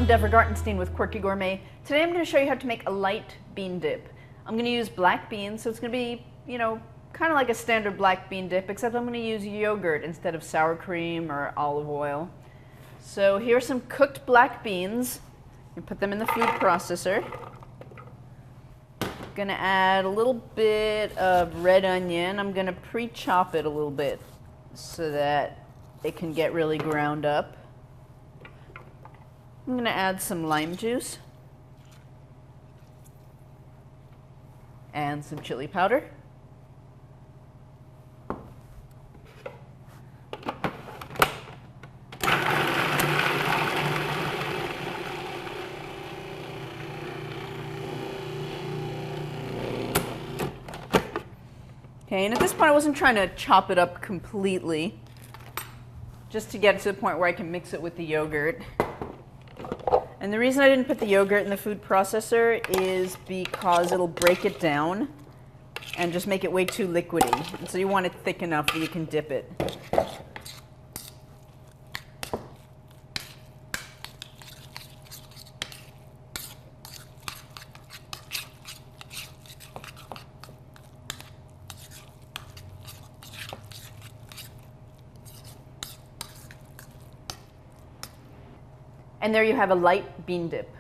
I'm Deborah Gartenstein with Quirky Gourmet. Today I'm going to show you how to make a light bean dip. I'm going to use black beans, so it's going to be, kind of like a standard black bean dip, except I'm going to use yogurt instead of sour cream or olive oil. So here are some cooked black beans. You put them in the food processor. Going to add a little bit of red onion. I'm going to pre-chop it a little bit so that it can get really ground up. I'm going to add some lime juice and some chili powder. Okay, and at this point I wasn't trying to chop it up completely, just to get it to the point where I can mix it with the yogurt. And the reason I didn't put the yogurt in the food processor is because it'll break it down and just make it way too liquidy. And so you want it thick enough that you can dip it. And there you have a light bean dip.